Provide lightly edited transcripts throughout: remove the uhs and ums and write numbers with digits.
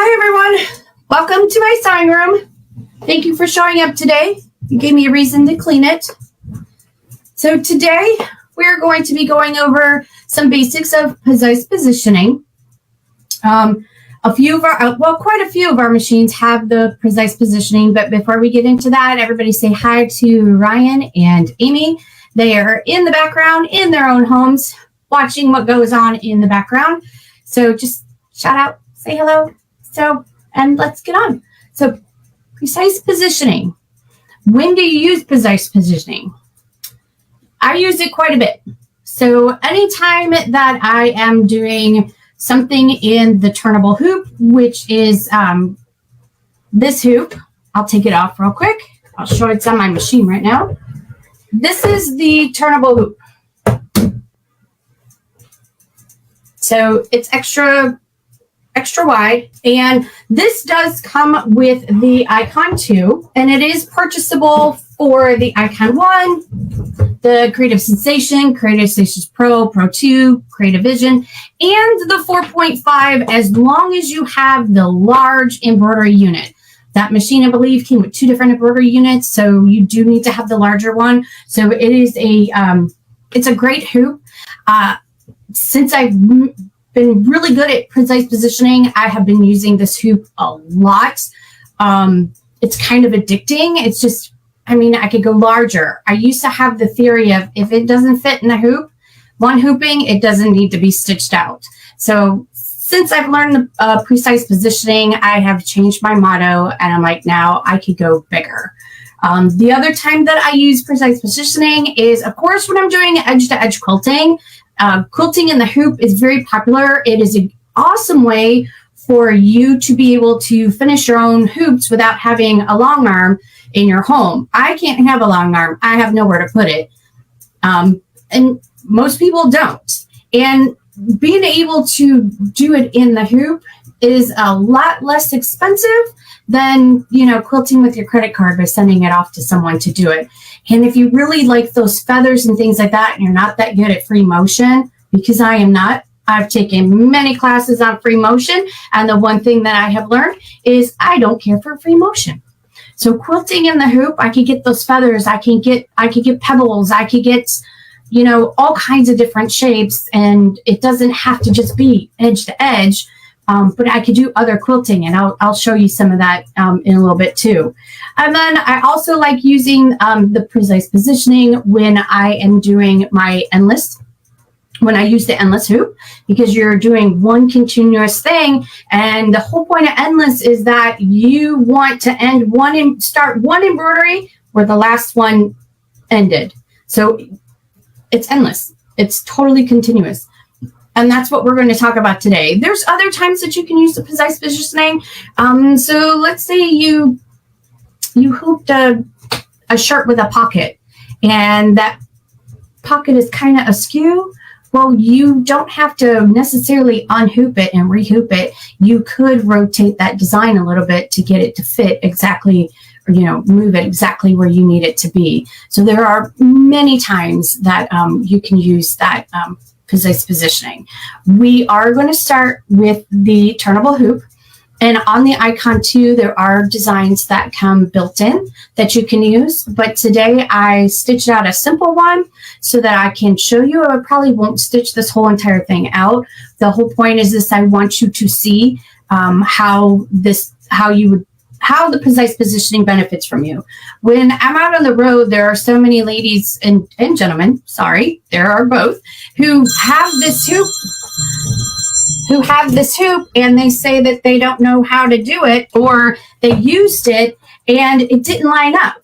Hi everyone, welcome to my sewing room. Thank you for showing up today. You gave me a reason to clean it. So today we're going to be going over some basics of precise positioning. Quite a few of our machines have the precise positioning, but before we get into that, everybody say hi to Ryan and Amy. They are in the background in their own homes, watching what goes on in the background. So just shout out, say hello. And let's get on. So precise positioning. When do you use precise positioning? I use it quite a bit. So anytime that I am doing something in the turnable hoop, which is this hoop, I'll take it off real quick. I'll show it's on my machine right now. This is the turnable hoop. So it's extra wide, and this does come with the Icon 2, and it is purchasable for the Icon 1, the Creative Sensation, Creative Sensations Pro, Pro 2, Creative Vision, and the 4.5, as long as you have the large embroidery unit. That machine, I believe, came with 2 different embroidery units, so you do need to have the larger one. So it is it's a great hoop. Since I've been really good at precise positioning, I have been using this hoop a lot. It's kind of addicting. It's just, I could go larger. I used to have the theory of if it doesn't fit in the hoop, one hooping, it doesn't need to be stitched out. So since I've learned the precise positioning, I have changed my motto, and I'm like, now I could go bigger. The other time that I use precise positioning is, of course, when I'm doing edge-to-edge quilting. Quilting in the hoop is very popular. It is an awesome way for you to be able to finish your own hoops without having a long arm in your home. I can't have a long arm. I have nowhere to put it. And most people don't. And being able to do it in the hoop is a lot less expensive than, quilting with your credit card by sending it off to someone to do it. And if you really like those feathers and things like that, and you're not that good at free motion, because I am not, I've taken many classes on free motion, and the one thing that I have learned is I don't care for free motion. So quilting in the hoop, I could get those feathers, I could get pebbles, I could get, all kinds of different shapes, and it doesn't have to just be edge to edge. But I could do other quilting, and I'll show you some of that in a little bit too. And then I also like using the precise positioning when I am doing my endless, when I use the endless hoop, because you're doing one continuous thing. And the whole point of endless is that you want to end start one embroidery where the last one ended. So it's endless. It's totally continuous. And that's what we're going to talk about today. There's other times that you can use the precise positioning. So let's say you hooped a shirt with a pocket, and that pocket is kind of askew. Well, you don't have to necessarily unhoop it and rehoop it. You could rotate that design a little bit to get it to fit exactly, or move it exactly where you need it to be. So there are many times that you can use that precise positioning. We are going to start with the turnable hoop, and on the Icon 2 there are designs that come built in that you can use, but today I stitched out a simple one so that I can show you. I probably won't stitch this whole entire thing out. The whole point is this: I want you to see how the precise positioning benefits from you. When I'm out on the road, there are so many ladies and gentlemen, sorry, there are both, who have this hoop, and they say that they don't know how to do it, or they used it and it didn't line up.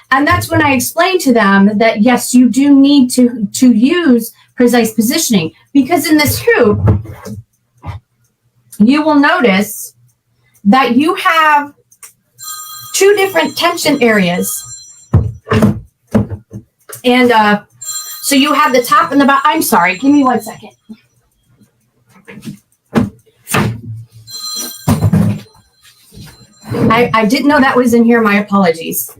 And that's when I explain to them that yes, you do need to use precise positioning, because in this hoop, you will notice that you have 2 different tension areas. And so you have the top and the bottom. I'm sorry, give me 1 second. I didn't know that was in here. My apologies.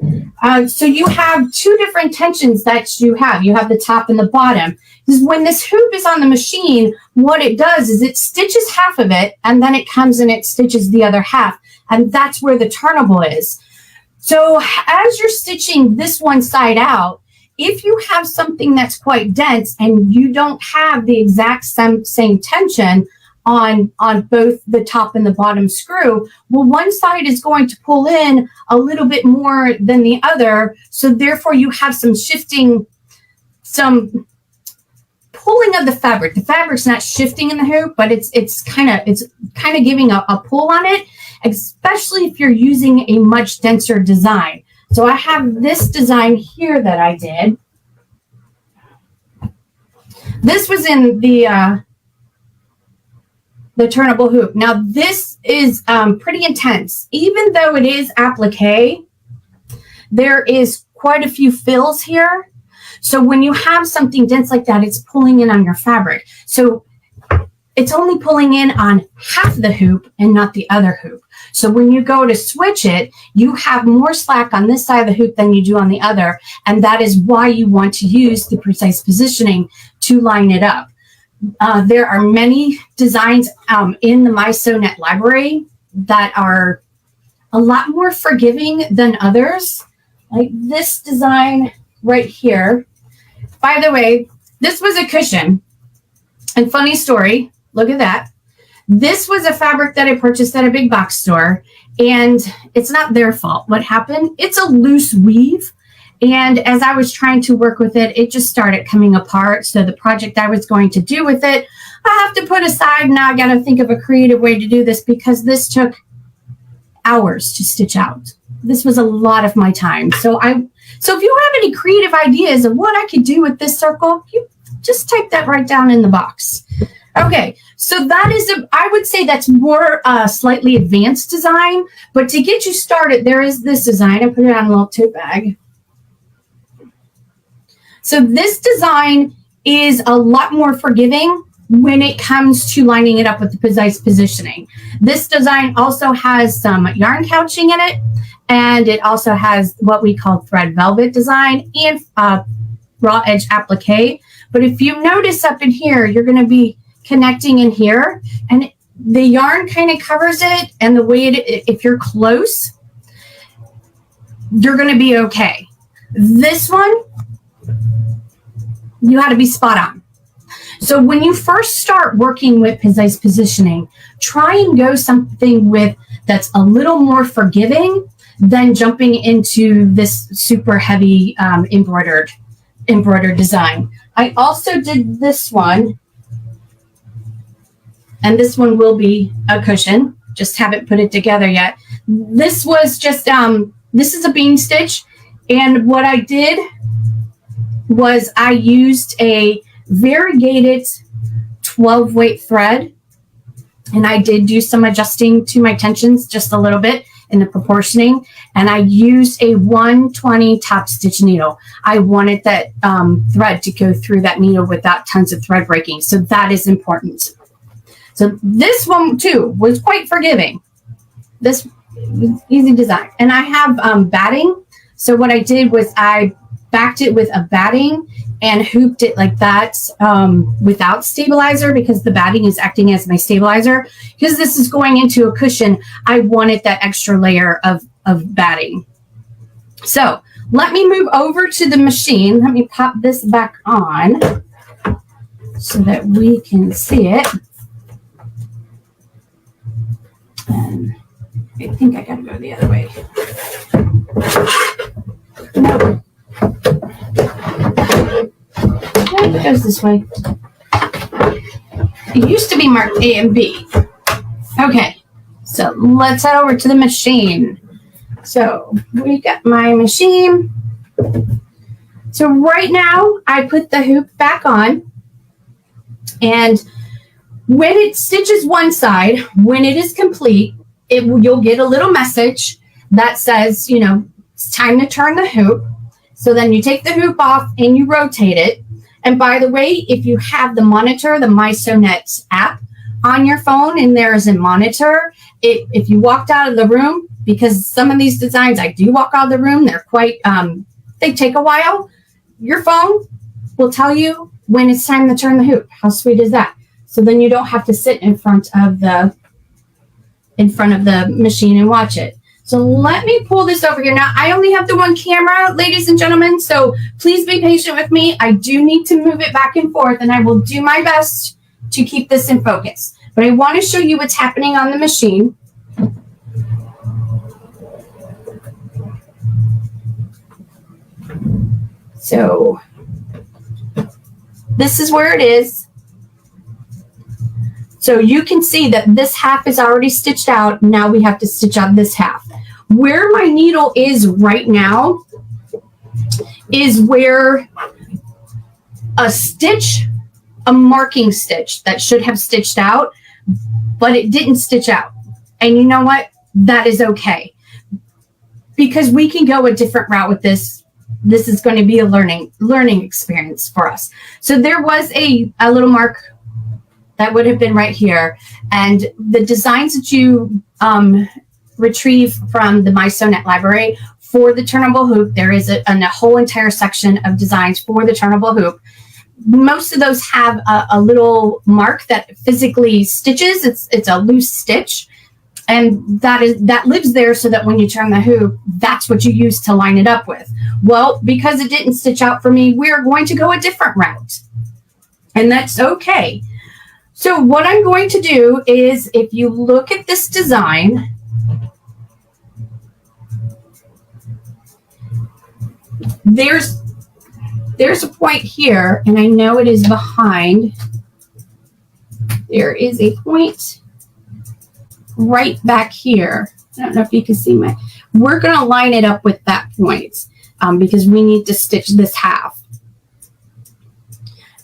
So you have two different tensions that you have. You have the top and the bottom. Because when this hoop is on the machine, what it does is it stitches half of it, and then it comes and it stitches the other half. And that's where the turnable is. So as you're stitching this one side out, if you have something that's quite dense and you don't have the exact same tension on both the top and the bottom screw, well, one side is going to pull in a little bit more than the other. So therefore you have some shifting, some pulling of the fabric. The fabric's not shifting in the hoop, but it's kind of giving a pull on it, especially if you're using a much denser design. So I have this design here that I did. This was in the turnable hoop. Now this is pretty intense. Even though it is applique, there is quite a few fills here. So when you have something dense like that, it's pulling in on your fabric. So it's only pulling in on half the hoop and not the other hoop. So when you go to switch it, you have more slack on this side of the hoop than you do on the other. And that is why you want to use the precise positioning to line it up. There are many designs in the My Sew Net library that are a lot more forgiving than others. Like this design right here. By the way, this was a cushion. And funny story, look at that. This was a fabric that I purchased at a big box store, and it's not their fault. What happened? It's a loose weave. And as I was trying to work with it, it just started coming apart. So the project I was going to do with it, I have to put aside. Now I got to think of a creative way to do this because this took hours to stitch out. This was a lot of my time. So if you have any creative ideas of what I could do with this circle, you just type that right down in the box. Okay, so that is, I would say that's more slightly advanced design, but to get you started, there is this design. I put it on a little tote bag. So this design is a lot more forgiving when it comes to lining it up with the precise positioning. This design also has some yarn couching in it, and it also has what we call thread velvet design and raw edge applique. But if you notice up in here, you're going to be connecting in here, and the yarn kind of covers it, and the way if you're close, you're going to be okay. This one, you had to be spot on. So when you first start working with precise positioning, try and go something that's a little more forgiving than jumping into this super heavy embroidered design. I also did this one, and this one will be a cushion. Just haven't put it together yet. This was just this is a bean stitch, and what I did was I used a variegated 12 weight thread, and I did do some adjusting to my tensions just a little bit in the proportioning, and I used a 120 top stitch needle. I wanted that thread to go through that needle without tons of thread breaking, so that is important. So this one too was quite forgiving. This was easy design, and I have batting. So what I did was I backed it with a batting and hooped it like that without stabilizer, because the batting is acting as my stabilizer. Because this is going into a cushion, I wanted that extra layer of batting. So let me move over to the machine. Let me pop this back on so that we can see it. And I think I gotta go the other way. No. It goes this way. It used to be marked A and B. Okay, so let's head over to the machine. So we got my machine. So right now I put the hoop back on, and when it stitches one side, when it is complete, you'll get a little message that says, you know, it's time to turn the hoop. So then you take the hoop off and you rotate it. And by the way, if you have the monitor, the My Sew Net app on your phone, and there is a monitor, if you walked out of the room, because some of these designs, I do walk out of the room. They're quite, they take a while. Your phone will tell you when it's time to turn the hoop. How sweet is that? So then you don't have to sit in front of the machine and watch it. So let me pull this over here. Now, I only have the one camera, ladies and gentlemen, so please be patient with me. I do need to move it back and forth, and I will do my best to keep this in focus. But I want to show you what's happening on the machine. So this is where it is. So you can see that this half is already stitched out. Now we have to stitch out this half. Where my needle is right now is where a marking stitch that should have stitched out, but it didn't stitch out. And you know what? That is okay, because we can go a different route with this. This is going to be a learning experience for us. So there was a little mark that would have been right here. And the designs that you retrieve from the My Sewnet library for the turnable hoop, there is a whole entire section of designs for the turnable hoop. Most of those have a little mark that physically stitches. It's a loose stitch. And that lives there so that when you turn the hoop, that's what you use to line it up with. Well, because it didn't stitch out for me, we're going to go a different route. And that's okay. So what I'm going to do is, if you look at this design, there's a point here, and I know it is behind. There is a point right back here. I don't know if you can see we're going to line it up with that point because we need to stitch this half.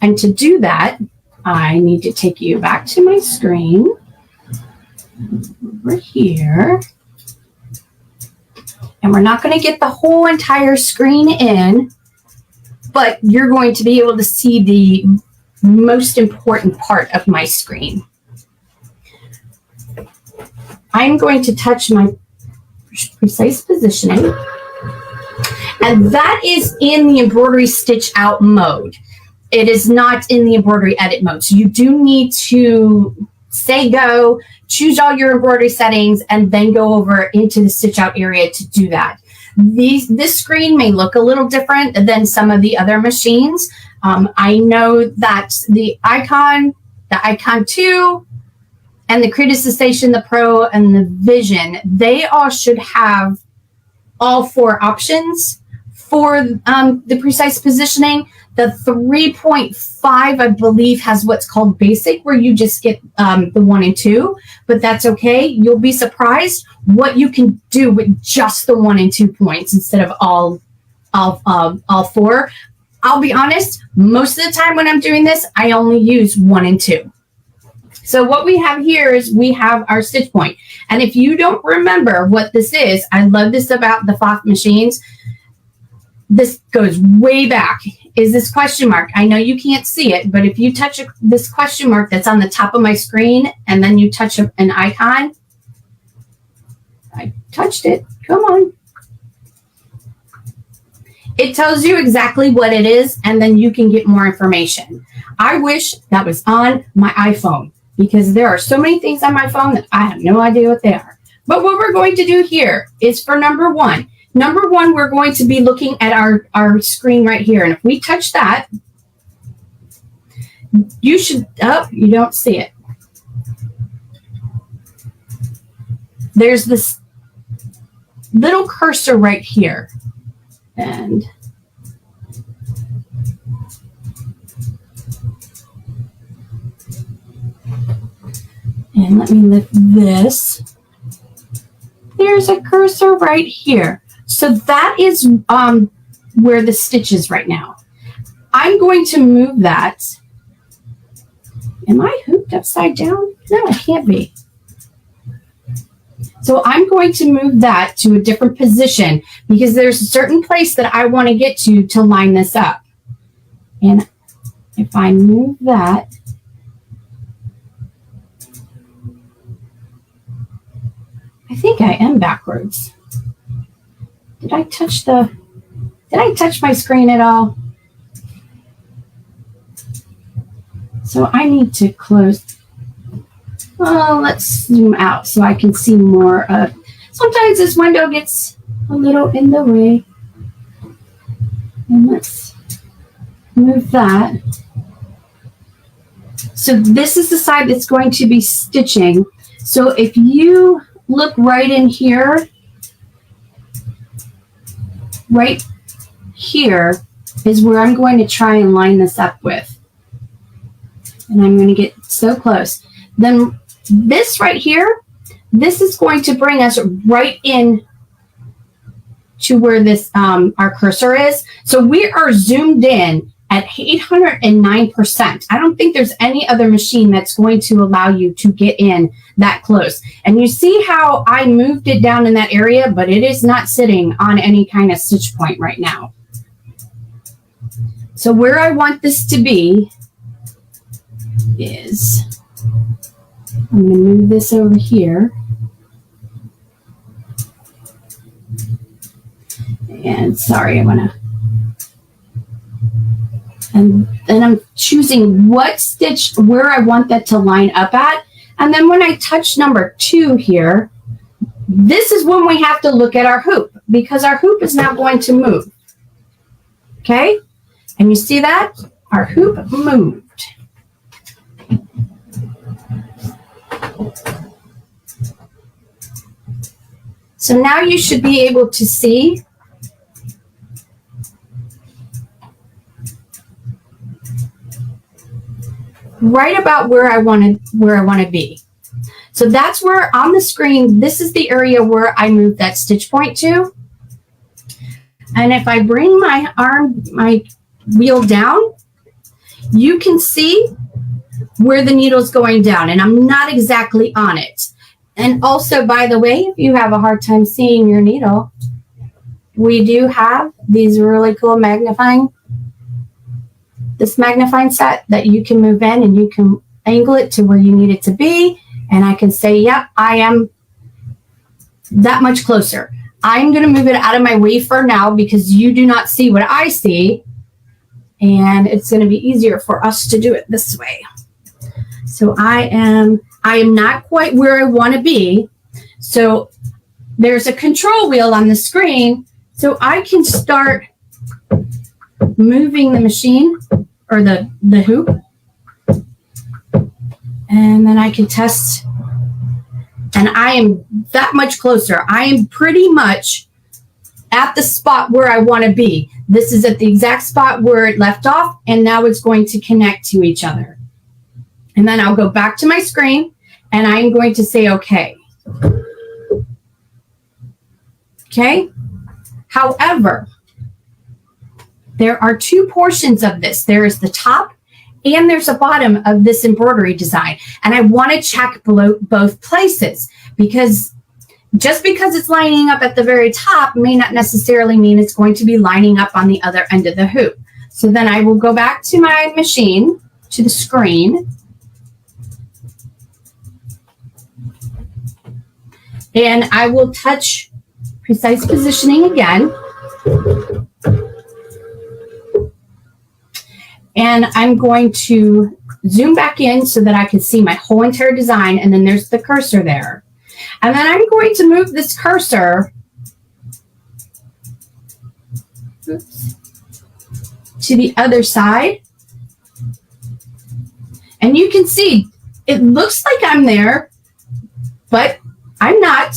And to do that, I need to take you back to my screen over here. And we're not going to get the whole entire screen in, but you're going to be able to see the most important part of my screen. I'm going to touch my precise positioning, and that is in the embroidery stitch out mode. It is not in the embroidery edit mode. So you do need to say go, choose all your embroidery settings, and then go over into the stitch out area to do that. This screen may look a little different than some of the other machines. I know that the Icon 2, and the Creative Sensation, the Pro, and the Vision, they all should have all 4 options for the precise positioning. The 3.5, I believe, has what's called basic, where you just get the 1 and 2, but that's okay. You'll be surprised what you can do with just the 1 and 2 points instead of all 4. I'll be honest, most of the time when I'm doing this, I only use 1 and 2. So what we have here is we have our stitch point. And if you don't remember what this is, I love this about the PFAFF machines. This goes way back, is this question mark. I know you can't see it, but if you touch this question mark that's on the top of my screen, and then you touch an icon, I touched it, come on. It tells you exactly what it is, and then you can get more information. I wish that was on my iPhone, because there are so many things on my phone that I have no idea what they are. But what we're going to do here is for number 1. Number 1, we're going to be looking at our screen right here. And if we touch that, you should, oh, you don't see it. There's this little cursor right here. And let me lift this. There's a cursor right here. So that is where the stitch is right now. I'm going to move that. Am I hooped upside down? No, I can't be. So I'm going to move that to a different position because there's a certain place that I want to get to line this up. And if I move that, I think I am backwards. Did I touch my screen at all? So I need to close. Well, let's zoom out so I can see more of. Sometimes this window gets a little in the way. And let's move that. So this is the side that's going to be stitching. So if you look right in here, right here is where I'm going to try and line this up with. And I'm going to get so close. Then this right here, this is going to bring us right in to where this our cursor is. So we are zoomed in at 809%. I don't think there's any other machine that's going to allow you to get in that close. And you see how I moved it down in that area, but it is not sitting on any kind of stitch point right now. So where I want this to be is, I'm going to move this over here. And sorry, I want to, and then I'm choosing what stitch, where I want that to line up at. And then when I touch number 2 here, this is when we have to look at our hoop, because our hoop is now going to move. Okay? And you see that? Our hoop moved. So now you should be able to see right about where I want to be. So that's where on the screen, this is the area where I move that stitch point to. And if I bring my wheel down, you can see where the needle's going down, and I'm not exactly on it. And also, by the way, if you have a hard time seeing your needle, we do have these really cool magnifying set that you can move in, and you can angle it to where you need it to be. And I can say, yep, I am that much closer. I'm going to move it out of my way for now because you do not see what I see. And it's going to be easier for us to do it this way. So I am not quite where I want to be. So there's a control wheel on the screen. So I can start moving the machine or the hoop. And then I can test. And I am that much closer. I am pretty much at the spot where I want to be. This is at the exact spot where it left off, and now it's going to connect to each other. And then I'll go back to my screen, and I'm going to say okay. Okay? However, there are 2 portions of this. There is the top and there's a bottom of this embroidery design. And I want to check both places, because just because it's lining up at the very top may not necessarily mean it's going to be lining up on the other end of the hoop. So then I will go back to my machine, to the screen. And I will touch precise positioning again. And I'm going to zoom back in so that I can see my whole entire design. And then there's the cursor there. And then I'm going to move this cursor to the other side. And you can see it looks like I'm there, but I'm not.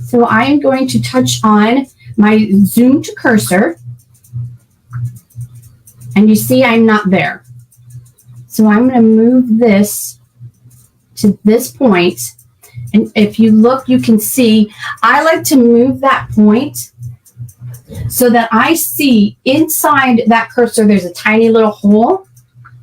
So I am going to touch on my zoom to cursor. And you see I'm not there. So I'm going to move this to this point. And if you look, you can see I like to move that point so that I see inside that cursor there's a tiny little hole.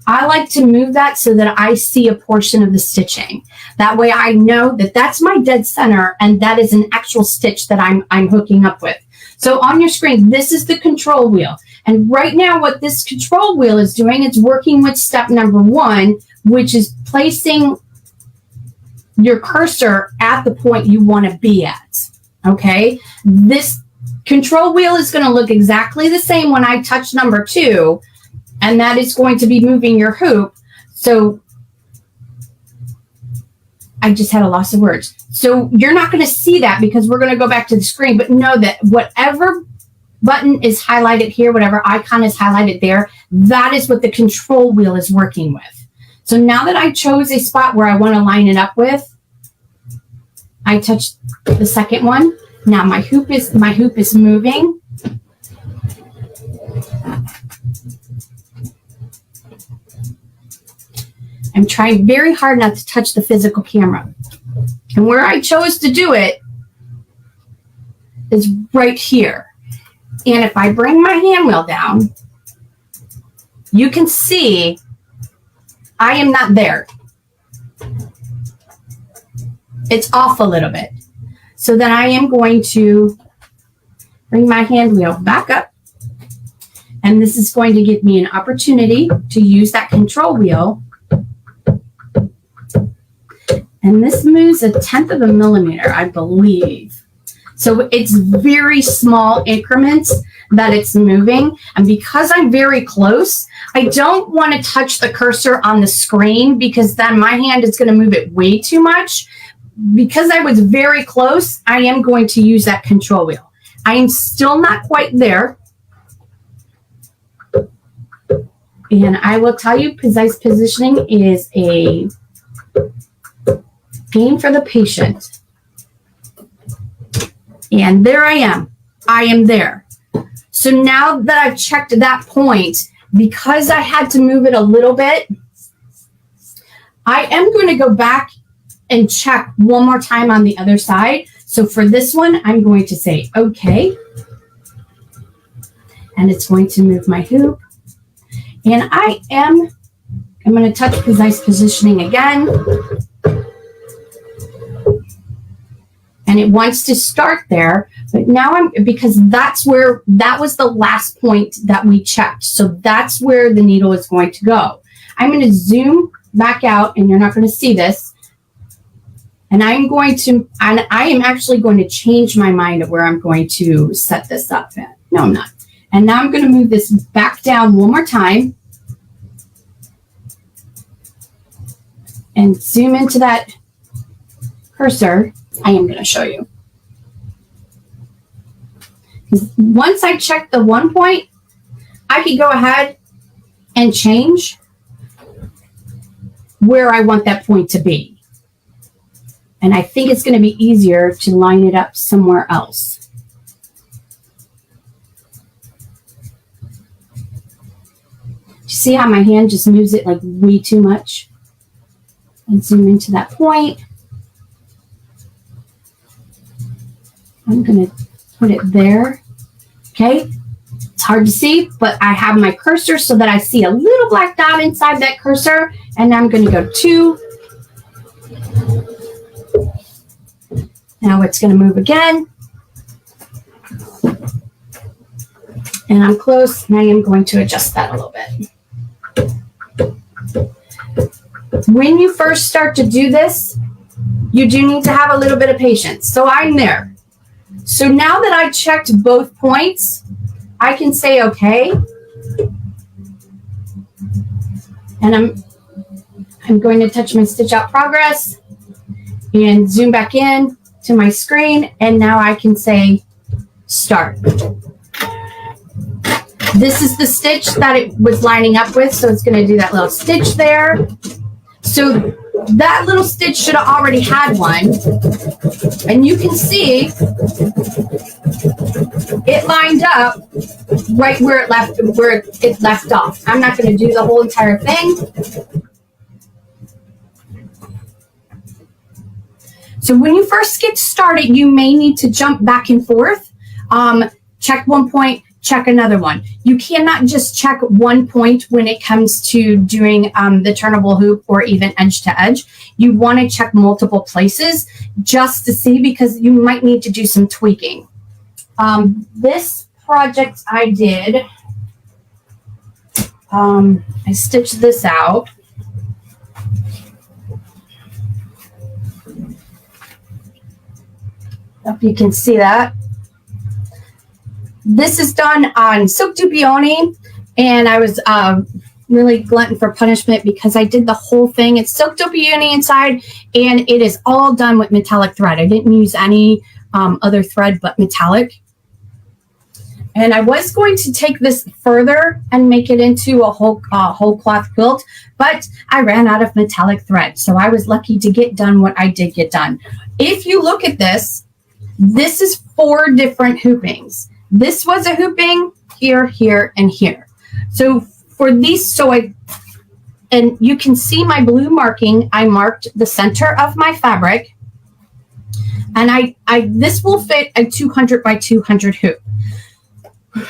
I like to move that so that I see a portion of the stitching. That way I know that that's my dead center and that is an actual stitch that I'm hooking up with. So on your screen, this is the control wheel. And right now what this control wheel is doing, it's working with step number 1, which is placing your cursor at the point you want to be at. Okay, this control wheel is going to look exactly the same when I touch number 2, and that is going to be moving your hoop. So I just had a loss of words. So you're not going to see that because we're going to go back to the screen, but know that whatever button is highlighted here, whatever icon is highlighted there, that is what the control wheel is working with. So now that I chose a spot where I want to line it up with, I touch the second one. Now my hoop is moving. I'm trying very hard not to touch the physical camera. And where I chose to do it is right here. And if I bring my hand wheel down, you can see I am not there. It's off a little bit. So then I am going to bring my hand wheel back up. And this is going to give me an opportunity to use that control wheel. And this moves 1/10 of a millimeter, I believe. So it's very small increments that it's moving. And because I'm very close, I don't want to touch the cursor on the screen because then my hand is going to move it way too much. Because I was very close, I am going to use that control wheel. I am still not quite there. And I will tell you, precise positioning is a game for the patient. And there I am. I am there. So now that I've checked that point, because I had to move it a little bit, I am going to go back and check one more time on the other side. So for this one, I'm going to say, okay. And it's going to move my hoop. And I'm going to touch precise positioning again. And it wants to start there, but now because that was the last point that we checked. So that's where the needle is going to go. I'm going to zoom back out, and you're not going to see this. And I am actually going to change my mind of where I'm going to set this up at. No, I'm not. And now I'm going to move this back down one more time and zoom into that cursor. I am going to show you. Once I check the one point, I can go ahead and change where I want that point to be. And I think it's going to be easier to line it up somewhere else. You see how my hand just moves it like way too much? And zoom into that point. I'm going to put it there. Okay. It's hard to see, but I have my cursor so that I see a little black dot inside that cursor. And I'm going to go 2. Now it's going to move again. And I'm close, and I am going to adjust that a little bit. When you first start to do this, you do need to have a little bit of patience. So I'm there. So now that I checked both points, I can say okay. And I'm going to touch my stitch out progress and zoom back in to my screen. And now I can say start. This is the stitch that it was lining up with. So it's going to do that little stitch there. So that little stitch should have already had one. And you can see it lined up right where it left off. I'm not going to do the whole entire thing. So when you first get started, you may need to jump back and forth. Check one point, check another one. You cannot just check one point when it comes to doing the turnable hoop or even edge to edge. You want to check multiple places just to see, because you might need to do some tweaking. This project I did, I stitched this out. Hope you can see that. This is done on silk dupioni, and I was really glutton for punishment because I did the whole thing. It's silk dupioni inside, and it is all done with metallic thread. I didn't use any other thread but metallic. And I was going to take this further and make it into a whole cloth quilt, but I ran out of metallic thread. So I was lucky to get done what I did get done. If you look at this, this is 4 different hoopings. This was a hooping here, here, and here. So for these, and you can see my blue marking. I marked the center of my fabric, and this will fit a 200 by 200 hoop.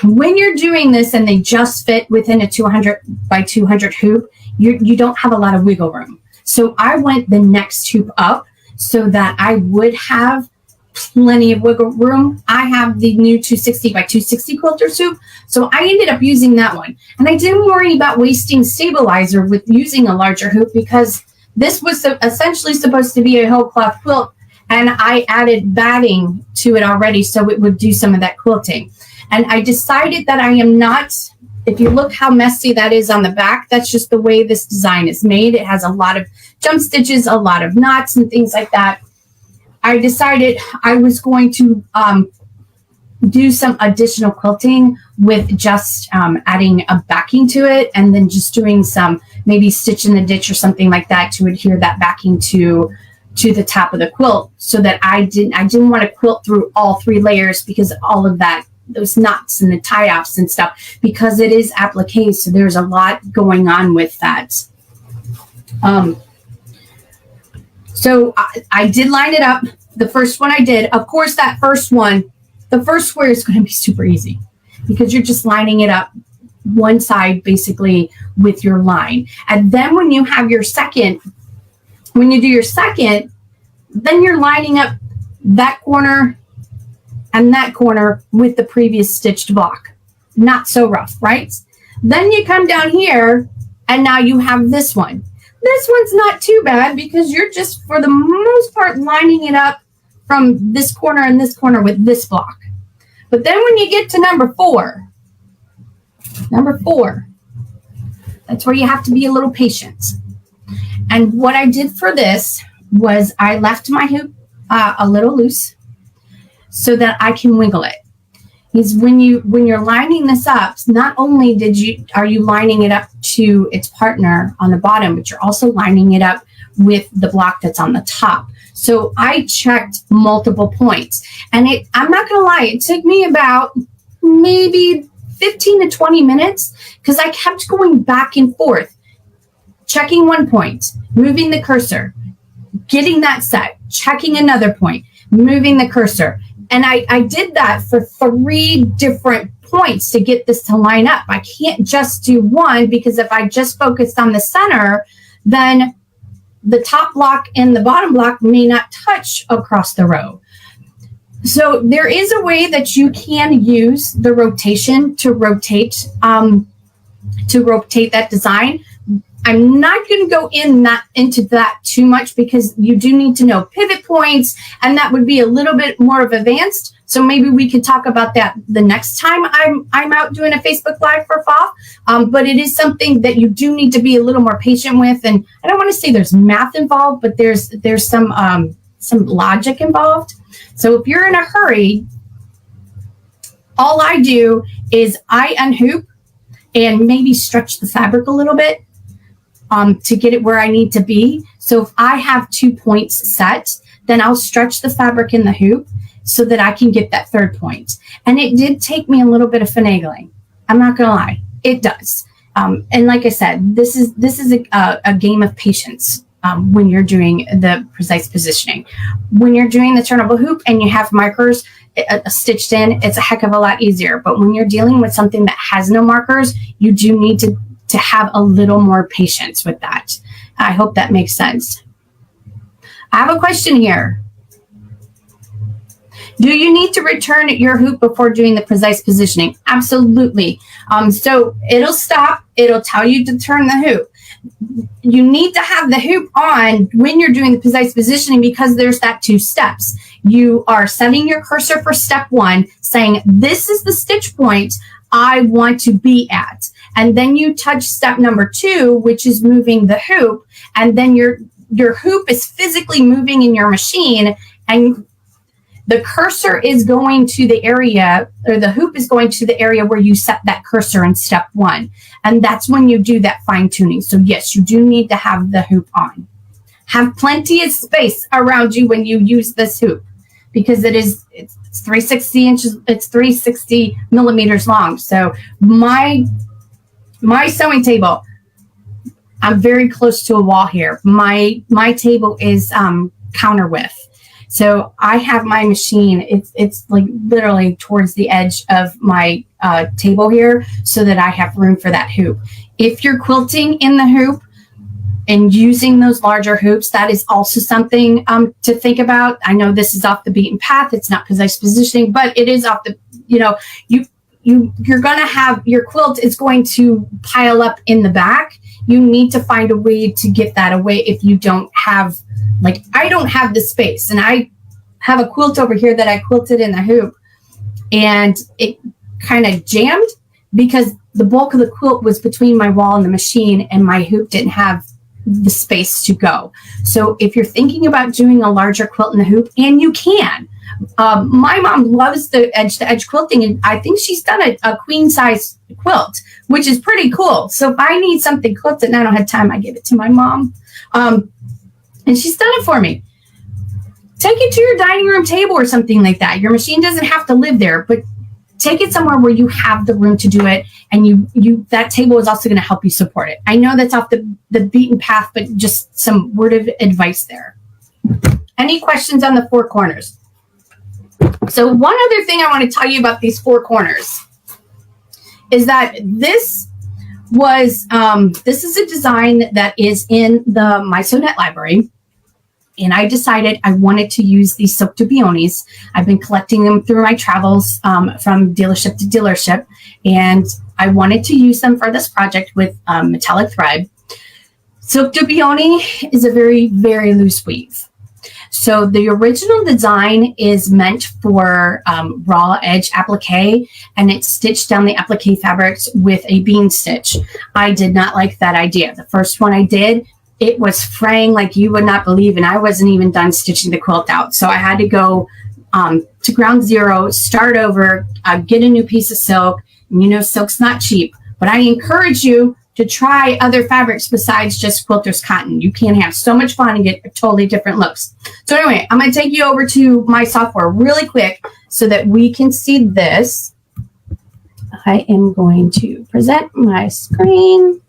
When you're doing this and they just fit within a 200 by 200 hoop, you don't have a lot of wiggle room. So I went the next hoop up so that I would have plenty of wiggle room. I have the new 260 by 260 quilter hoop, so I ended up using that one. And I didn't worry about wasting stabilizer with using a larger hoop because this was essentially supposed to be a whole cloth quilt, and I added batting to it already so it would do some of that quilting. And I decided that I am not, if you look how messy that is on the back, that's just the way this design is made. It has a lot of jump stitches, a lot of knots and things like that. I decided I was going to do some additional quilting with just adding a backing to it, and then just doing some maybe stitch in the ditch or something like that to adhere that backing to the top of the quilt, so that I didn't want to quilt through all 3 layers because all of that, those knots and the tie-offs and stuff, because it is applique, so there's a lot going on with that. So I did line it up. The first one I did, of course, that first one, the first square is going to be super easy because you're just lining it up one side basically with your line. And then when you have your second, when you do your second, then you're lining up that corner and that corner with the previous stitched block. Not so rough, right? Then you come down here and now you have this one. This one's not too bad because you're just, for the most part, lining it up from this corner and this corner with this block. But then when you get to number 4, that's where you have to be a little patient. And what I did for this was I left my hoop a little loose so that I can wiggle it. Is when you're lining this up, not only are you lining it up to its partner on the bottom, but you're also lining it up with the block that's on the top. So I checked multiple points, and I'm not gonna lie, it took me about maybe 15 to 20 minutes because I kept going back and forth, checking one point, moving the cursor, getting that set, checking another point, moving the cursor. And I did that for 3 different points to get this to line up. I can't just do one, because if I just focused on the center, then the top block and the bottom block may not touch across the row. So there is a way that you can use the rotation to rotate that design. I'm not going to go into that too much because you do need to know pivot points, and that would be a little bit more of advanced. So maybe we could talk about that the next time I'm out doing a Facebook Live for PFAFF. But it is something that you do need to be a little more patient with. And I don't want to say there's math involved, but there's some logic involved. So if you're in a hurry, all I do is I unhoop and maybe stretch the fabric a little bit to get it where I need to be. So if I have 2 points set, then I'll stretch the fabric in the hoop so that I can get that 3rd point. And it did take me a little bit of finagling. I'm not gonna lie, it does. And like I said, this is a game of patience when you're doing the precise positioning. When you're doing the turnable hoop and you have markers stitched in, it's a heck of a lot easier. But when you're dealing with something that has no markers, you do need to have a little more patience with that. I hope that makes sense. I have a question here. Do you need to return your hoop before doing the precise positioning? Absolutely. So it'll stop. It'll tell you to turn the hoop. You need to have the hoop on when you're doing the precise positioning, because there's that 2 steps. You are setting your cursor for step 1, saying, this is the stitch point I want to be at. And then you touch step number 2, which is moving the hoop. And then your hoop is physically moving in your machine, and the cursor is going to the area, or the hoop is going to the area where you set that cursor in step 1. And that's when you do that fine tuning. So yes, you do need to have the hoop on. Have plenty of space around you when you use this hoop, because it's 360 inches, it's 360 millimeters long. So my sewing table, I'm very close to a wall here. My table is counter width. So I have my machine, it's like literally towards the edge of my table here, so that I have room for that hoop. If you're quilting in the hoop and using those larger hoops, that is also something to think about. I know this is off the beaten path. It's not precise positioning, but it is off the, you're going to have your quilt is going to pile up in the back. You need to find a way to get that away if you don't have, like, I don't have the space, and I have a quilt over here that I quilted in the hoop, and it kind of jammed because the bulk of the quilt was between my wall and the machine, and my hoop didn't have the space to go. So if you're thinking about doing a larger quilt in the hoop, and you can, my mom loves the edge-to-edge quilting, and I think she's done a queen size quilt, which is pretty cool. So if I need something quilted and I don't have time, I give it to my mom. And she's done it for me. Take it to your dining room table or something like that. Your machine doesn't have to live there, but take it somewhere where you have the room to do it, and that table is also going to help you support it. I know that's off the beaten path, but just some word of advice there. Any questions on the 4 corners? So one other thing I want to tell you about these 4 corners is that this is a design that is in the My Sew Net library. And I decided I wanted to use these silk dubionis. I've been collecting them through my travels from dealership to dealership, and I wanted to use them for this project with metallic thread. Silk dubioni is a very, very loose weave. So the original design is meant for raw edge applique, and it's stitched down the applique fabrics with a bean stitch. I did not like that idea. The first one I did, it was fraying like you would not believe, and I wasn't even done stitching the quilt out. So I had to go to ground zero, start over, get a new piece of silk. And silk's not cheap, but I encourage you to try other fabrics besides just quilter's cotton. You can have so much fun and get totally different looks. So anyway, I'm going to take you over to my software really quick so that we can see this. I am going to present my screen.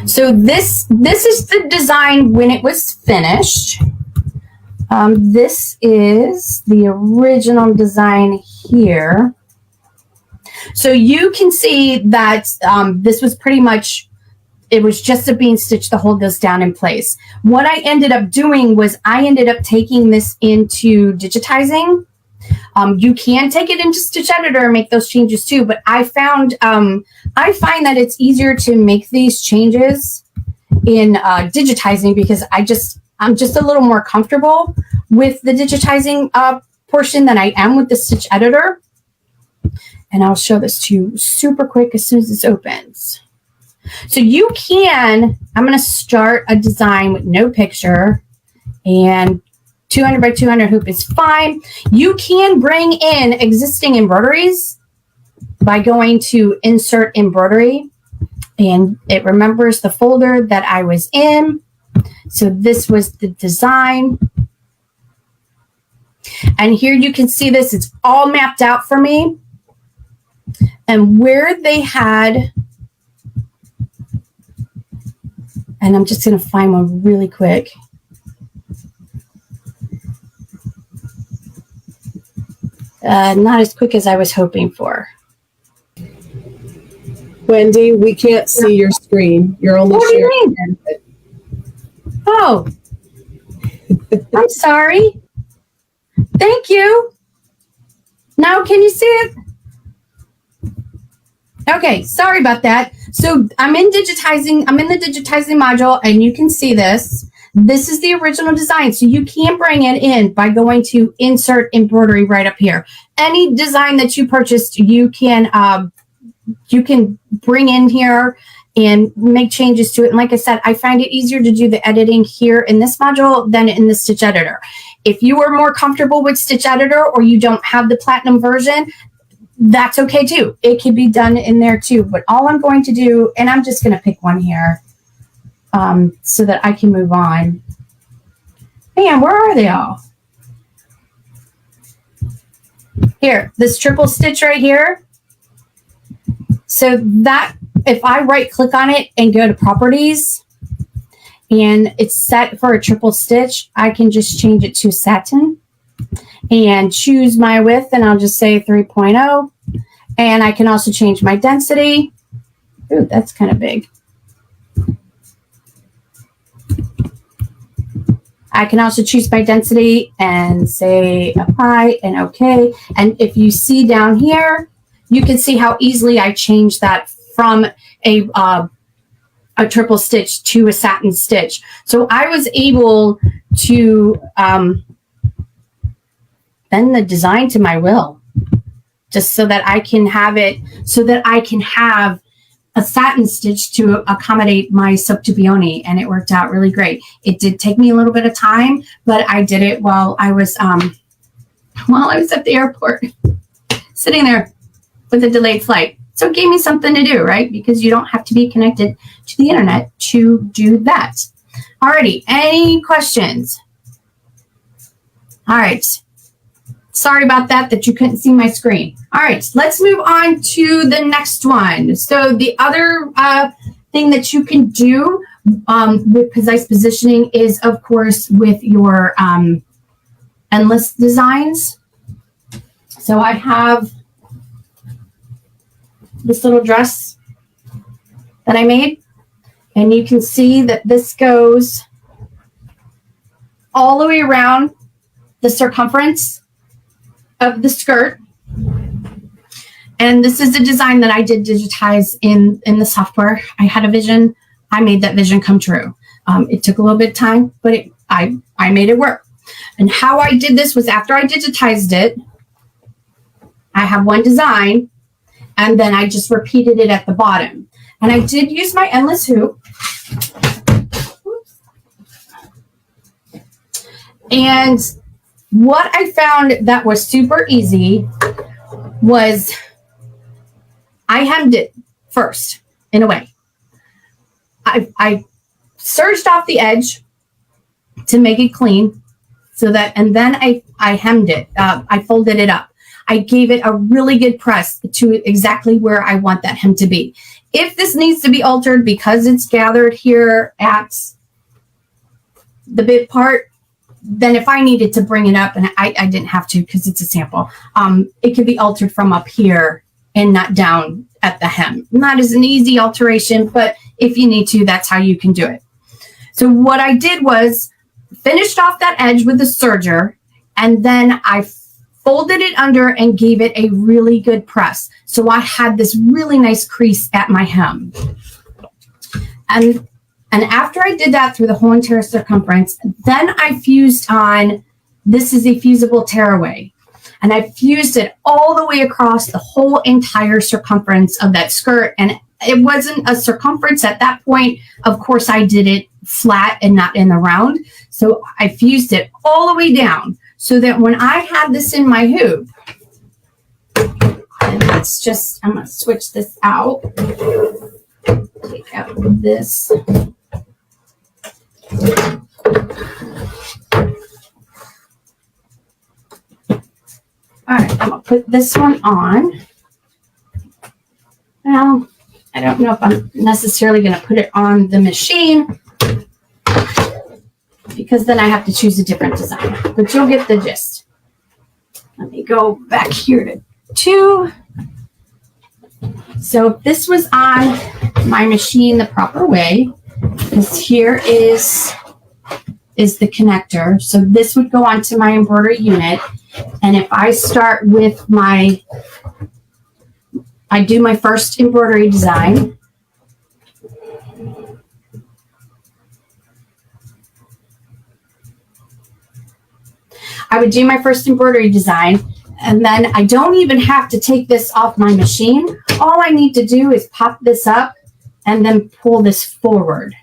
So this is the design when it was finished. This is the original design here. So you can see that this was pretty much, it was just a bean stitch to hold this down in place. What I ended up doing was I ended up taking this into digitizing. You can take it into Stitch Editor and make those changes too, but I find that it's easier to make these changes in digitizing, because I'm just a little more comfortable with the digitizing portion than I am with the Stitch Editor. And I'll show this to you super quick as soon as this opens. So you can, I'm going to start a design with no picture, and 200 by 200 hoop is fine. You can bring in existing embroideries by going to Insert Embroidery, and it remembers the folder that I was in. So this was the design. And here you can see this. It's all mapped out for me. And where they had, and I'm just going to find one really quick. Not as quick as I was hoping for. Wendy, we can't see your screen. You're only sharing. Oh, I'm sorry. Thank you. Now, can you see it? Okay, sorry about that. So I'm in the digitizing module, and you can see this. This is the original design. So you can bring it in by going to insert embroidery right up here. Any design that you purchased, you can bring in here and make changes to it. And like I said, I find it easier to do the editing here in this module than in the Stitch Editor. If you are more comfortable with Stitch Editor or you don't have the Platinum version, that's okay too. It can be done in there too. But all I'm going to do, and I'm just going to pick one here so that I can move on. Man, where are they all? Here, this triple stitch right here. So that, if I right click on it and go to properties and it's set for a triple stitch, I can just change it to satin and choose my width, and I'll just say 3.0. And I can also change my density. Ooh, that's kind of big. I can also choose my density and say apply and okay. And if you see down here, you can see how easily I changed that from a triple stitch to a satin stitch. So I was able to bend the design to my will, just so that I can have it, so that I can have a satin stitch to accommodate my sottopione, and it worked out really great. It did take me a little bit of time, but I did it while I was at the airport, sitting there with a delayed flight. So it gave me something to do, right? Because you don't have to be connected to the internet to do that. Alrighty, any questions? All right. Sorry about that you couldn't see my screen. All right, let's move on to the next one. So the other thing that you can do with precise positioning is, of course, with your endless designs. So I have this little dress that I made, and you can see that this goes all the way around the circumference of the skirt. And this is a design that I did digitize in the software. I had a vision. I made that vision come true. It took a little bit of time, but I made it work. And how I did this was, after I digitized it, I have one design, and then I just repeated it at the bottom. And I did use my endless hoop. And what I found that was super easy was I hemmed it first, in a way. I serged off the edge to make it clean, so that, and then I hemmed it. I folded it up. I gave it a really good press to exactly where I want that hem to be. If this needs to be altered because it's gathered here at the bib part, then if I needed to bring it up, and I didn't have to because it's a sample, it could be altered from up here and not down at the hem. Not as an easy alteration, but if you need to, that's how you can do it. So what I did was finished off that edge with the serger, and then I folded it under and gave it a really good press. So I had this really nice crease at my hem. And after I did that through the whole entire circumference, then I fused on, this is a fusible tearaway. And I fused it all the way across the whole entire circumference of that skirt. And it wasn't a circumference at that point. Of course, I did it flat and not in the round. So I fused it all the way down so that when I had this in my hoop, and let's just, I'm going to switch this out. Take out this. All right, I'm going to put this one on. Well, I don't know if I'm necessarily going to put it on the machine, because then I have to choose a different design, but you'll get the gist. Let me go back here to 2. So if this was on my machine the proper way, this here is the connector. So this would go onto my embroidery unit. And if I start with I do my first embroidery design. I would do my first embroidery design, and then I don't even have to take this off my machine. All I need to do is pop this up and then pull this forward.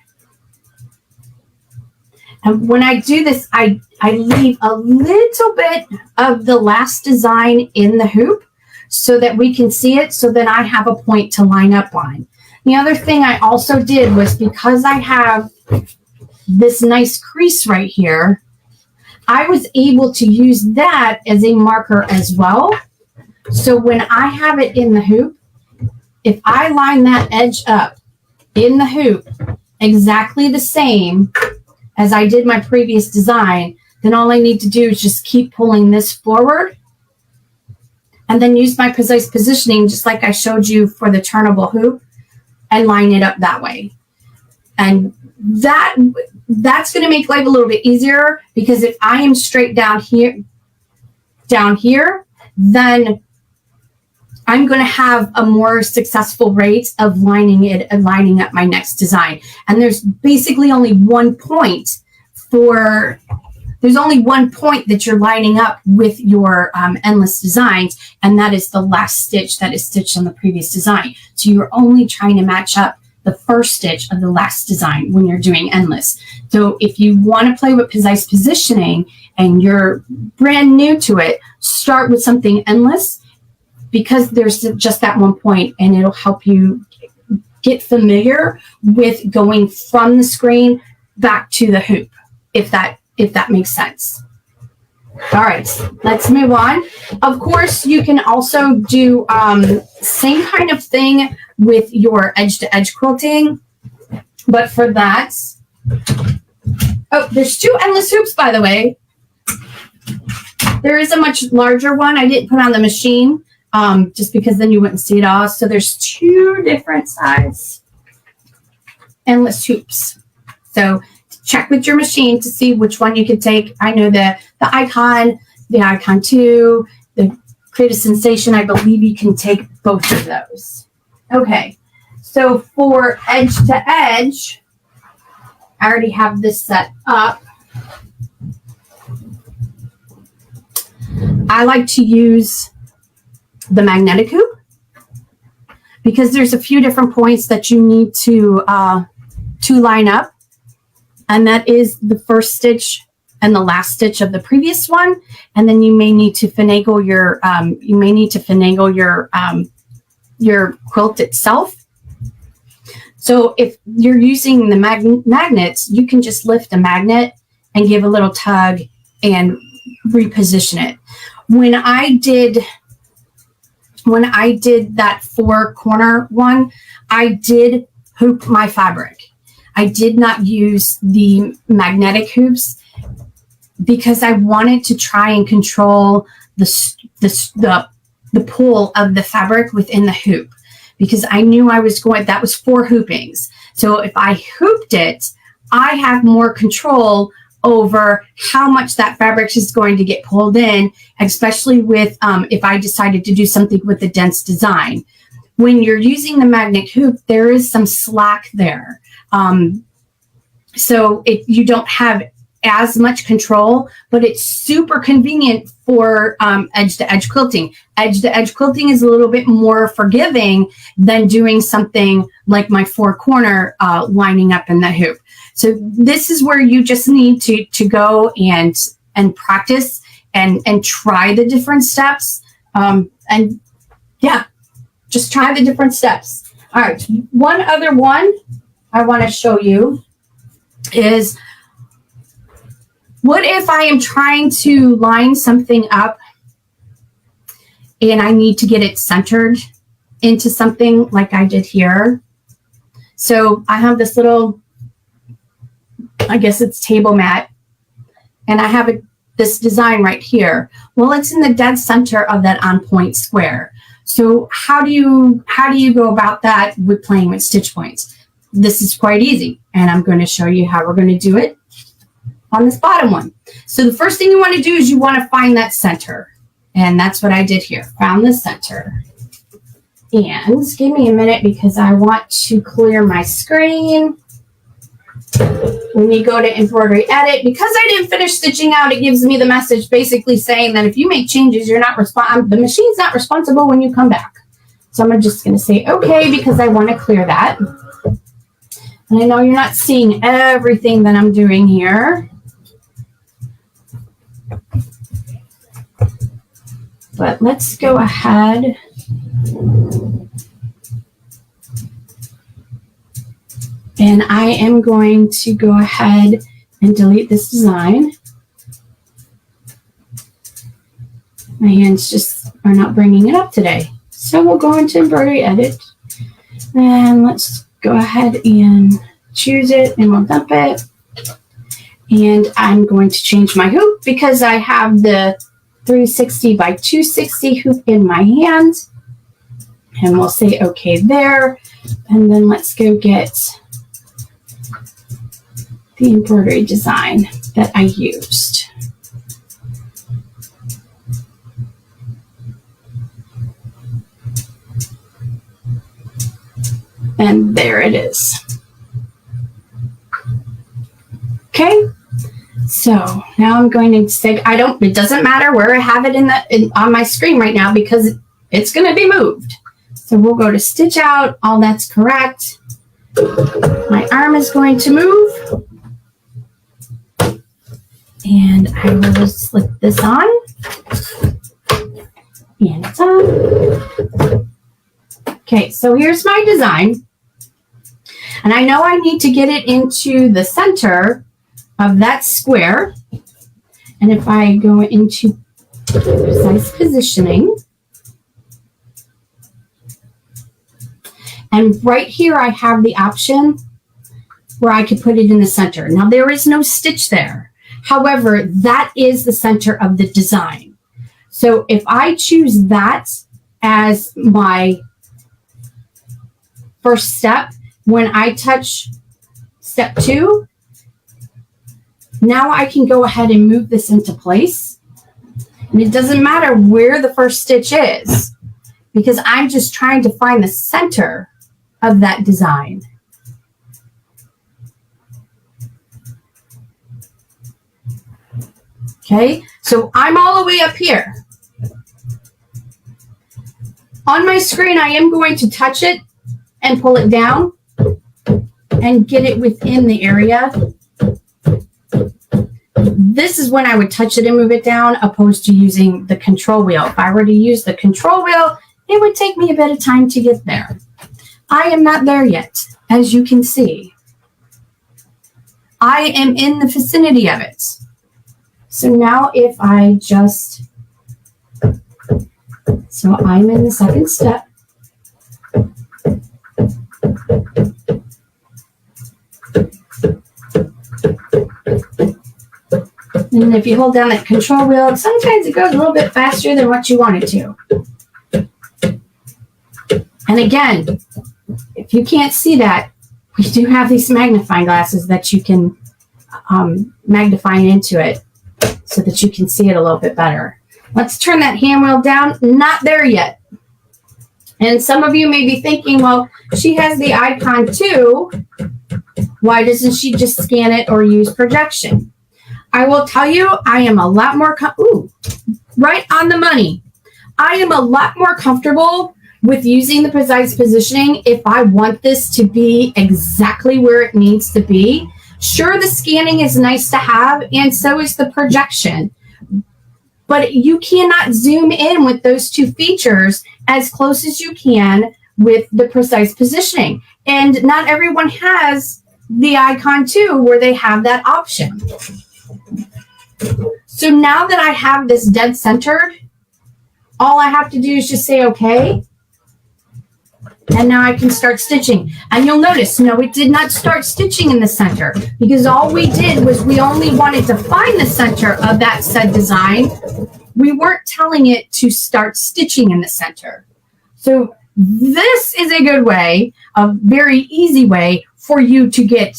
And when I do this, I leave a little bit of the last design in the hoop so that we can see it, so that I have a point to line up on. The other thing I also did was, because I have this nice crease right here, I was able to use that as a marker as well. So when I have it in the hoop, if I line that edge up in the hoop exactly the same as I did my previous design, then all I need to do is just keep pulling this forward and then use my precise positioning, just like I showed you for the turnable hoop, and line it up that way. And that's going to make life a little bit easier, because if I am straight down here, then I'm going to have a more successful rate of lining it and lining up my next design. And there's basically only one point that you're lining up with your endless designs, and that is the last stitch that is stitched on the previous design. So you're only trying to match up the first stitch of the last design when you're doing endless. So if you want to play with precise positioning and you're brand new to it, start with something endless, because there's just that one point, and it'll help you get familiar with going from the screen back to the hoop, if that makes sense. All right, let's move on. Of course, you can also do same kind of thing with your edge-to-edge quilting, but for that, oh, there's two endless hoops, by the way. There is a much larger one I didn't put on the machine, just because then you wouldn't see it all. So there's two different size endless hoops. So check with your machine to see which one you can take. I know the Icon 2, the Create a Sensation, I believe you can take both of those. Okay, so for edge to edge, I already have this set up. I like to use the magnetic hoop, because there's a few different points that you need to line up. And that is the first stitch and the last stitch of the previous one. And then you may need to finagle your quilt itself. So if you're using the magnets, you can just lift a magnet and give a little tug and reposition it. When I did that 4-corner one, I did hoop my fabric. I did not use the magnetic hoops, because I wanted to try and control the pull of the fabric within the hoop, because I knew that was 4 hoopings. So if I hooped it, I have more control over how much that fabric is going to get pulled in, especially with if I decided to do something with the dense design. When you're using the magnet hoop, there is some slack there. So you don't have as much control, but it's super convenient for edge-to-edge quilting. Edge-to-edge quilting is a little bit more forgiving than doing something like my 4-corner lining up in the hoop. So this is where you just need to go and practice and try the different steps. And yeah, just try the different steps. All right, one other one I want to show you is, what if I am trying to line something up and I need to get it centered into something like I did here? So I have this little, I guess it's table mat, and I have this design right here. Well, it's in the dead center of that on point square. So how do you go about that with playing with stitch points? This is quite easy, and I'm going to show you how we're going to do it. on this bottom one. So the first thing you want to do is you want to find that center. And that's what I did here. Found the center. And give me a minute because I want to clear my screen. When you go to embroidery edit, because I didn't finish stitching out, it gives me the message basically saying that if you make changes, you're not the machine's not responsible when you come back. So I'm just going to say okay because I want to clear that. And I know you're not seeing everything that I'm doing here. But let's go ahead. And I am going to go ahead and delete this design. My hands just are not bringing it up today. So we'll go into embroidery edit. And let's go ahead and choose it and we'll dump it. And I'm going to change my hoop because I have the 360 by 260 hoop in my hand. And we'll say okay there. And then let's go get the embroidery design that I used. And there it is. Okay, so now I'm going to say, it doesn't matter where I have it on my screen right now because it's going to be moved. So we'll go to stitch out, all that's correct. My arm is going to move. And I will slip this on. And it's on. Okay, so here's my design. And I know I need to get it into the center of that square. And if I go into precise positioning, and right here I have the option where I could put it in the center. Now there is no stitch there. However, that is the center of the design. So if I choose that as my first step, when I touch step 2, now I can go ahead and move this into place. And it doesn't matter where the first stitch is because I'm just trying to find the center of that design. Okay, so I'm all the way up here. On my screen, I am going to touch it and pull it down and get it within the area. This is when I would touch it and move it down, opposed to using the control wheel. If I were to use the control wheel, it would take me a bit of time to get there. I am not there yet, as you can see. I am in the vicinity of it. So now if I just, so I'm in the second step. And if you hold down that control wheel, sometimes it goes a little bit faster than what you want it to. And again, if you can't see that, we do have these magnifying glasses that you can magnify into it so that you can see it a little bit better. Let's turn that hand wheel down. Not there yet. And some of you may be thinking, well, she has the icon too. Why doesn't she just scan it or use projection? I will tell you, I am a lot more, right on the money. I am a lot more comfortable with using the precise positioning if I want this to be exactly where it needs to be. Sure, the scanning is nice to have, and so is the projection. But you cannot zoom in with those two features as close as you can with the precise positioning. And not everyone has the icon too, where they have that option. So now that I have this dead centered, all I have to do is just say okay. And now I can start stitching. And you'll notice, no, it did not start stitching in the center because all we did was we only wanted to find the center of that said design. We weren't telling it to start stitching in the center. So this is a good way, a very easy way for you to get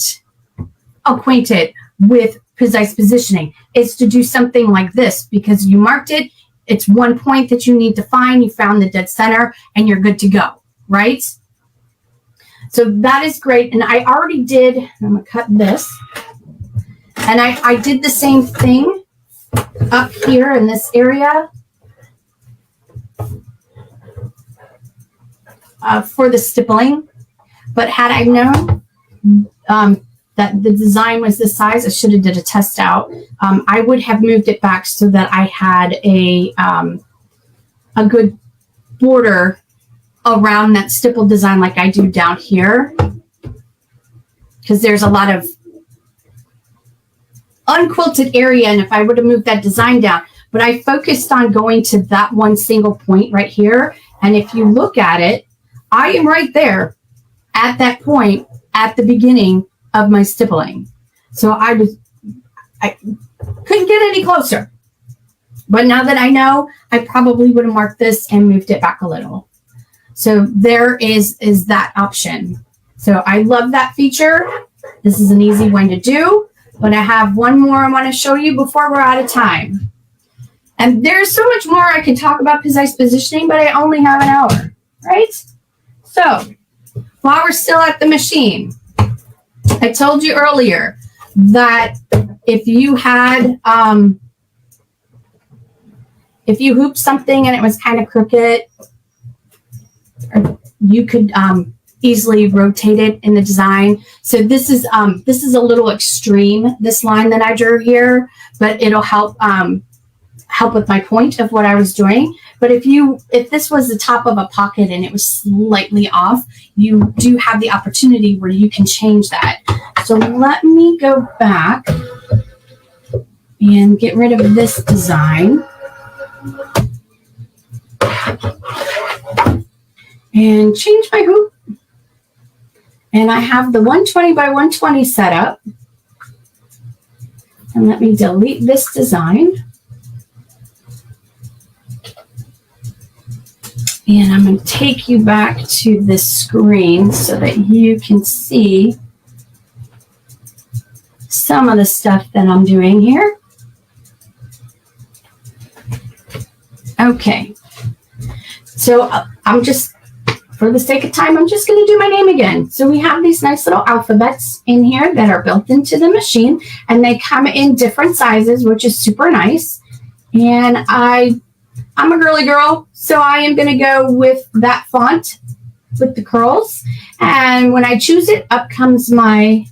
acquainted with precise positioning is to do something like this, because you marked it. It's one point that you need to find. You found the dead center and you're good to go, right? So that is great. And I already did, I'm going to cut this. And I did the same thing up here in this area for the stippling. But had I known that the design was this size, I should have did a test out. I would have moved it back so that I had a good border around that stipple design like I do down here, because there's a lot of unquilted area, and if I would have moved that design down, but I focused on going to that one single point right here. And if you look at it, I am right there at that point at the beginning of my stippling. So I couldn't get any closer. But now that I know, I probably would have marked this and moved it back a little. So there is that option. So I love that feature. This is an easy one to do. But I have one more I want to show you before we're out of time. And there's so much more I can talk about precise positioning, but I only have an hour, right? So while we're still at the machine, I told you earlier that if you had, if you hooped something and it was kind of crooked, you could easily rotate it in the design. So this is a little extreme, this line that I drew here, but it'll help help with my point of what I was doing. But if this was the top of a pocket and it was slightly off, you do have the opportunity where you can change that. So let me go back and get rid of this design. And change my hoop. And I have the 120 by 120 set up. And let me delete this design. And I'm going to take you back to this screen so that you can see some of the stuff that I'm doing here. Okay. So I'm just, for the sake of time, I'm just going to do my name again. So we have these nice little alphabets in here that are built into the machine, and they come in different sizes, which is super nice. And I'm a girly girl, so I am going to go with that font with the curls. And when I choose it, up comes my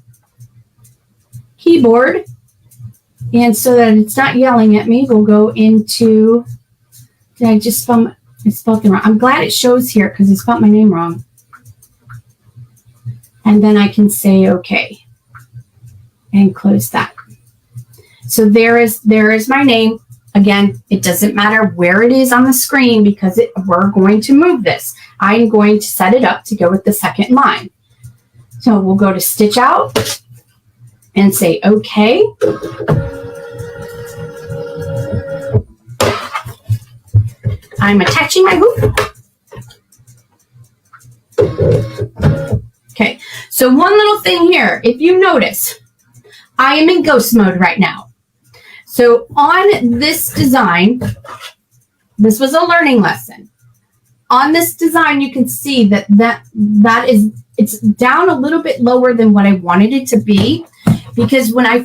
keyboard. And so that it's not yelling at me, we'll go into, did I just spell it wrong? I'm glad it shows here because I spelled my name wrong. And then I can say OK and close that. So there is my name. Again, it doesn't matter where it is on the screen because we're going to move this. I'm going to set it up to go with the second line. So we'll go to Stitch Out and say OK. I'm attaching my hoop. Okay, so one little thing here. If you notice, I am in ghost mode right now. So on this design, this was a learning lesson. On this design, you can see that it's down a little bit lower than what I wanted it to be, because when I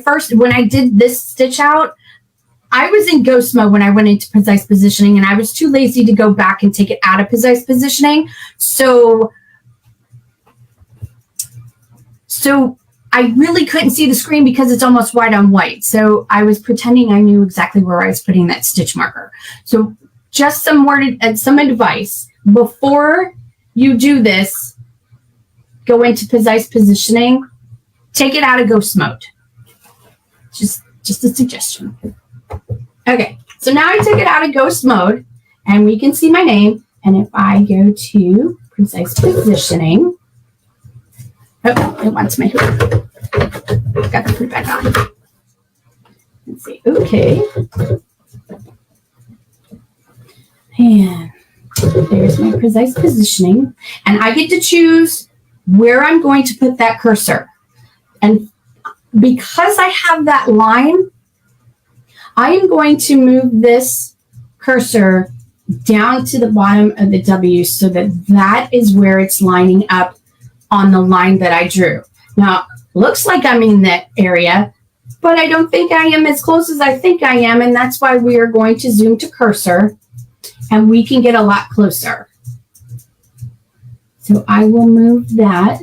did this stitch out, I was in ghost mode when I went into precise positioning, and I was too lazy to go back and take it out of precise positioning. So I really couldn't see the screen because it's almost white on white. So I was pretending I knew exactly where I was putting that stitch marker. So just some advice. Before you do this, go into precise positioning, take it out of ghost mode. Just a suggestion. Okay, so now I took it out of ghost mode, and we can see my name. And if I go to precise positioning, oh, it wants my hoop. Got to put it back on. Let's see. Okay. And there's my precise positioning. And I get to choose where I'm going to put that cursor. And because I have that line, I am going to move this cursor down to the bottom of the W so that that is where it's lining up on the line that I drew. Now, looks like I'm in that area, but I don't think I am as close as I think I am, and that's why we are going to zoom to cursor, and we can get a lot closer. So I will move that.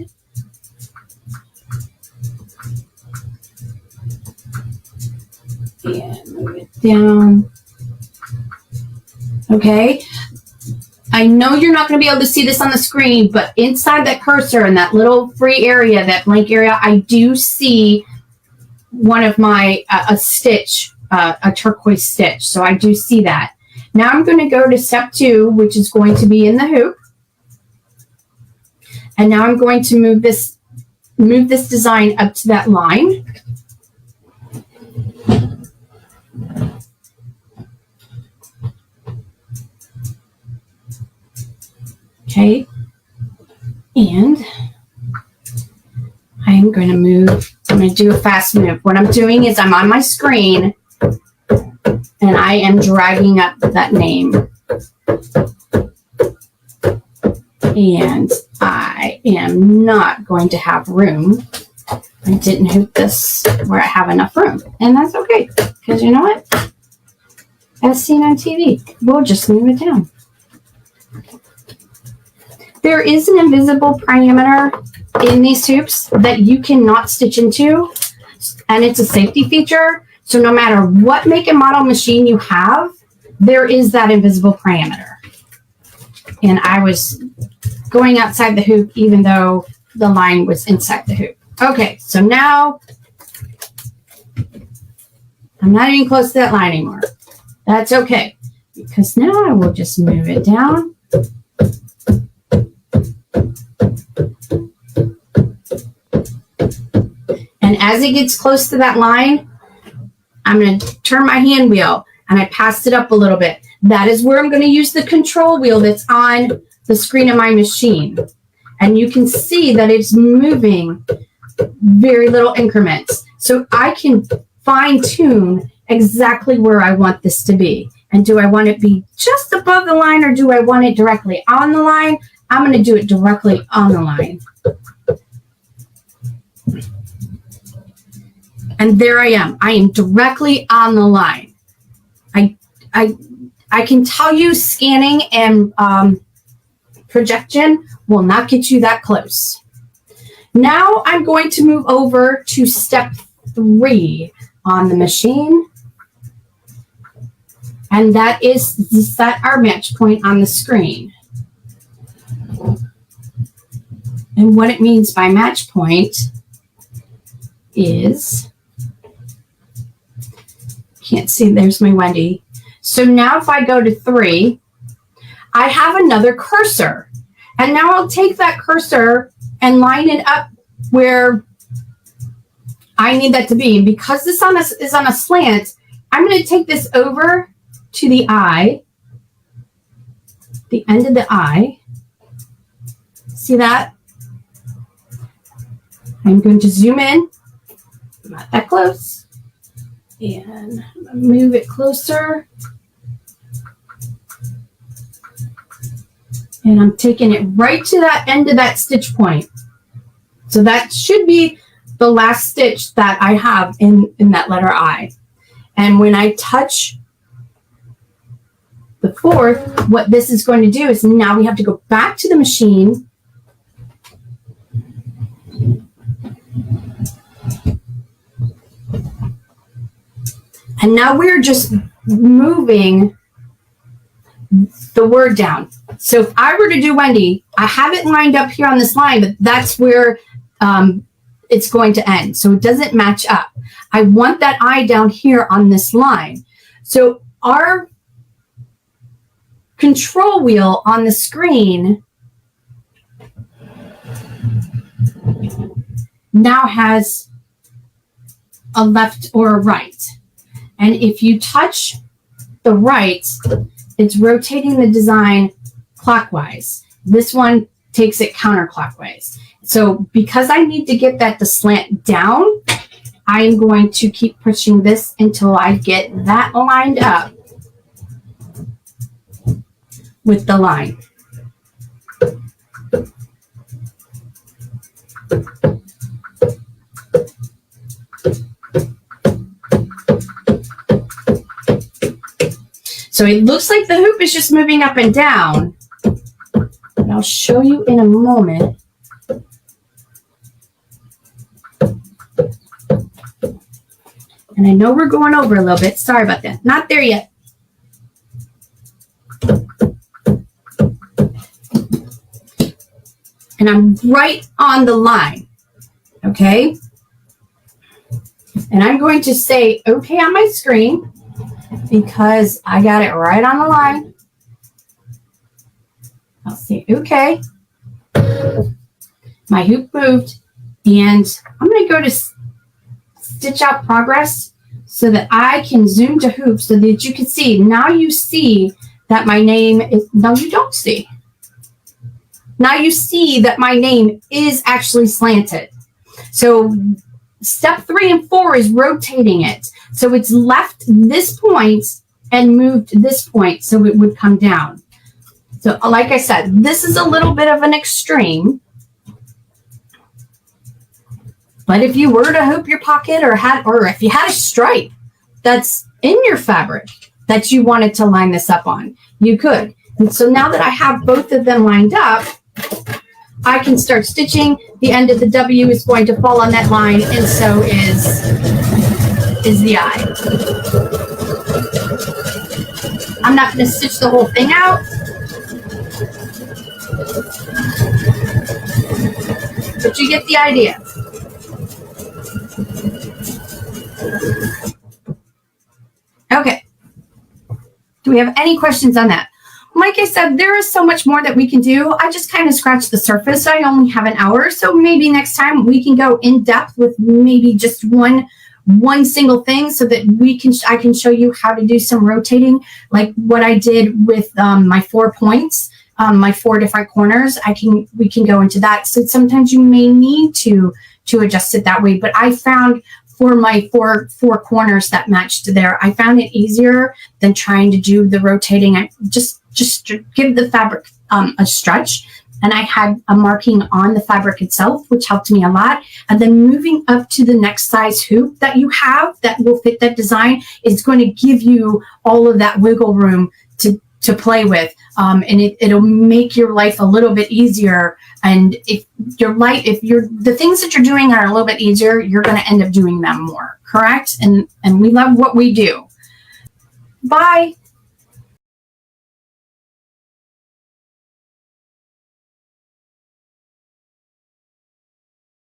And move it down. Okay. I know you're not going to be able to see this on the screen, but inside that cursor in that little free area, that blank area, I do see one of my, a stitch, a turquoise stitch. So I do see that. Now I'm going to go to step 2, which is going to be in the hoop. And now I'm going to move this design up to that line. Okay, and I am going to move, I'm going to do a fast move. What I'm doing is I'm on my screen and I am dragging up that name. And I am not going to have room. I didn't hoop this where I have enough room. And that's okay, because you know what? As seen on TV, we'll just move it down. There is an invisible parameter in these hoops that you cannot stitch into, and it's a safety feature. So no matter what make and model machine you have, there is that invisible parameter. And I was going outside the hoop even though the line was inside the hoop. Okay, so now I'm not even close to that line anymore. That's okay, because now I will just move it down. And as it gets close to that line, I'm going to turn my hand wheel and I passed it up a little bit. That is where I'm going to use the control wheel that's on the screen of my machine. And you can see that it's moving very little increments. So I can fine tune exactly where I want this to be. And do I want it to be just above the line or do I want it directly on the line? I'm going to do it directly on the line. And there I am. I am directly on the line. I can tell you scanning and projection will not get you that close. Now I'm going to move over to step 3 on the machine. And that is to set our match point on the screen. And what it means by match point is, can't see, there's my Wendy. So now if I go to 3, I have another cursor. And now I'll take that cursor and line it up where I need that to be. And because this is on a slant, I'm going to take this over to the eye, the end of the eye. See that? I'm going to zoom in, not that close, and move it closer. And I'm taking it right to that end of that stitch point. So that should be the last stitch that I have in that letter I. And when I touch the 4th, what this is going to do is now we have to go back to the machine. And now we're just moving the word down. So if I were to do Wendy, I have it lined up here on this line, but that's where it's going to end. So it doesn't match up. I want that I down here on this line. So our control wheel on the screen now has a left or a right. And if you touch the right, it's rotating the design clockwise. This one takes it counterclockwise. So because I need to get that to slant down, I am going to keep pushing this until I get that lined up with the line. So it looks like the hoop is just moving up and down, but I'll show you in a moment. And I know we're going over a little bit. Sorry about that. Not there yet. And I'm right on the line. Okay? And I'm going to say okay on my screen because I got it right on the line. I'll say okay. My hoop moved. And I'm going to go to stitch out progress so that I can zoom to hoop so that you can see. Now you see that my name is, no, you don't see. Now you see that my name is actually slanted. So step 3 and 4 is rotating it. So it's left this point and moved this point so it would come down. So like I said, this is a little bit of an extreme. But if you were to hoop your pocket or if you had a stripe that's in your fabric that you wanted to line this up on, you could. And so now that I have both of them lined up, I can start stitching. The end of the W is going to fall on that line, and so is the I. I'm not going to stitch the whole thing out. But you get the idea. Okay. Do we have any questions on that? Like I said, there is so much more that we can do. I just kind of scratched the surface. I only have an hour, so maybe next time we can go in depth with maybe just one single thing so that I can show you how to do some rotating, like what I did with my 4 points, my 4 different corners. We can go into that. So sometimes you may need to adjust it that way, but I found for my four corners that matched there, I found it easier than trying to do the rotating. I just give the fabric a stretch, and I had a marking on the fabric itself, which helped me a lot. And then moving up to the next size hoop that you have that will fit that design is going to give you all of that wiggle room to play with, and it'll make your life a little bit easier. And if the things that you're doing are a little bit easier, you're going to end up doing them more. Correct? And we love what we do. Bye.